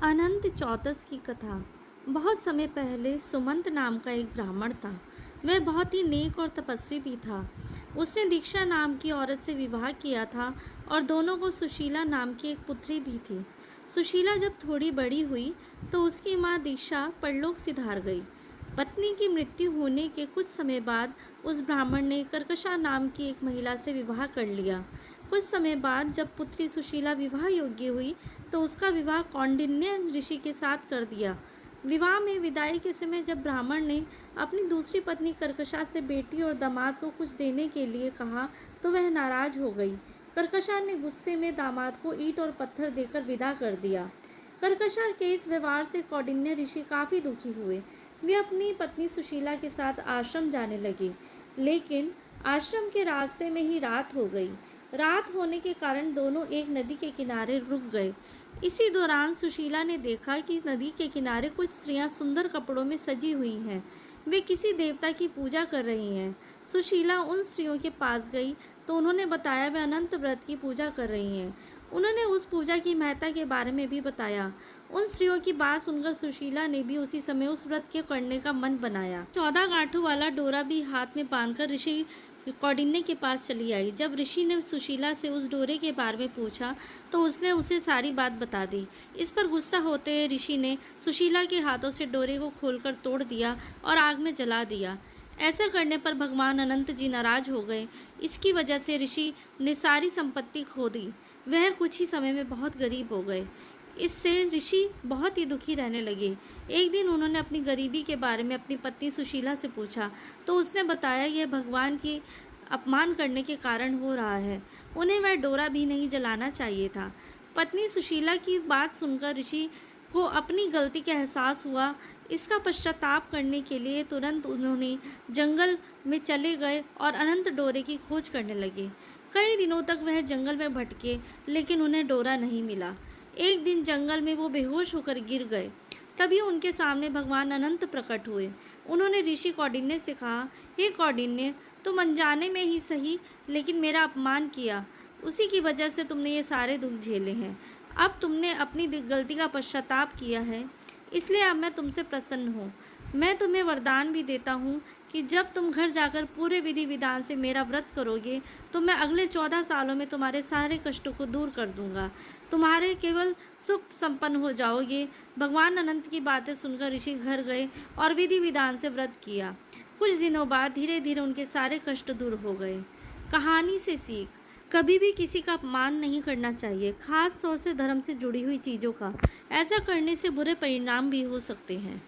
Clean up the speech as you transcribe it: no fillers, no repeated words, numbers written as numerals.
अनंत चौदस की कथा। बहुत समय पहले सुमंत नाम का एक ब्राह्मण था। वह बहुत ही नेक और तपस्वी भी था। उसने दीक्षा नाम की औरत से विवाह किया था और दोनों को सुशीला नाम की एक पुत्री भी थी। सुशीला जब थोड़ी बड़ी हुई तो उसकी माँ दीक्षा परलोक सिधार गई। पत्नी की मृत्यु होने के कुछ समय बाद उस ब्राह्मण ने कर्कशा नाम की एक महिला से विवाह कर लिया। कुछ समय बाद जब पुत्री सुशीला विवाह योग्य हुई तो उसका विवाह कौंडिन्य ऋषि के साथ कर दिया। विवाह में विदाई के समय जब ब्राह्मण ने अपनी दूसरी पत्नी कर्कशा से बेटी और दामाद को कुछ देने के लिए कहा तो वह नाराज हो गई। कर्कशा ने गुस्से में दामाद को ईंट और पत्थर देकर विदा कर दिया। कर्कशा के इस व्यवहार से कौंडिन्य ऋषि काफ़ी दुखी हुए। वे अपनी पत्नी सुशीला के साथ आश्रम जाने लगे, लेकिन आश्रम के रास्ते में ही रात हो गई। रात होने के कारण दोनों एक नदी के किनारे रुक गए। इसी दौरान सुशीला ने देखा कि नदी के किनारे कुछ स्त्रियां सुंदर कपड़ों में सजी हुई हैं। वे किसी देवता की पूजा कर रही हैं। सुशीला उन स्त्रियों के पास गई तो उन्होंने बताया वे अनंत व्रत की पूजा कर रही हैं। उन्होंने उस पूजा की महत्ता के बारे में भी बताया। उन स्त्रियों की बात सुनकर सुशीला ने भी उसी समय उस व्रत के करने का मन बनाया। 14 गांठों वाला डोरा भी हाथ में बांधकर ऋषि कौंडिन्य के पास चली आई। जब ऋषि ने सुशीला से उस डोरे के बारे में पूछा तो उसने उसे सारी बात बता दी। इस पर गुस्सा होते हुए ऋषि ने सुशीला के हाथों से डोरे को खोलकर तोड़ दिया और आग में जला दिया। ऐसा करने पर भगवान अनंत जी नाराज हो गए। इसकी वजह से ऋषि ने सारी संपत्ति खो दी। वह कुछ ही समय में बहुत गरीब हो गए। इससे ऋषि बहुत ही दुखी रहने लगे। एक दिन उन्होंने अपनी गरीबी के बारे में अपनी पत्नी सुशीला से पूछा तो उसने बताया यह भगवान की अपमान करने के कारण हो रहा है। उन्हें वह डोरा भी नहीं जलाना चाहिए था। पत्नी सुशीला की बात सुनकर ऋषि को अपनी गलती का एहसास हुआ। इसका पश्चाताप करने के लिए तुरंत उन्होंने जंगल में चले गए और अनंत डोरे की खोज करने लगे। कई दिनों तक वह जंगल में भटके, लेकिन उन्हें डोरा नहीं मिला। एक दिन जंगल में वो बेहोश होकर गिर गए। तभी उनके सामने भगवान अनंत प्रकट हुए। उन्होंने ऋषि कौंडिन्य से कहा, हे कौंडिन्य, तुम अनजाने में ही सही लेकिन मेरा अपमान किया। उसी की वजह से तुमने ये सारे दुख झेले हैं। अब तुमने अपनी गलती का पश्चाताप किया है, इसलिए अब मैं तुमसे प्रसन्न हूँ। मैं तुम्हें वरदान भी देता हूँ कि जब तुम घर जाकर पूरे विधि विधान से मेरा व्रत करोगे तो मैं अगले 14 सालों में तुम्हारे सारे कष्टों को दूर कर दूंगा। तुम्हारे केवल सुख संपन्न हो जाओगे। भगवान अनंत की बातें सुनकर ऋषि घर गए और विधि विधान से व्रत किया। कुछ दिनों बाद धीरे धीरे उनके सारे कष्ट दूर हो गए। कहानी से सीख, कभी भी किसी का अपमान नहीं करना चाहिए, खास तौर से धर्म से जुड़ी हुई चीज़ों का। ऐसा करने से बुरे परिणाम भी हो सकते हैं।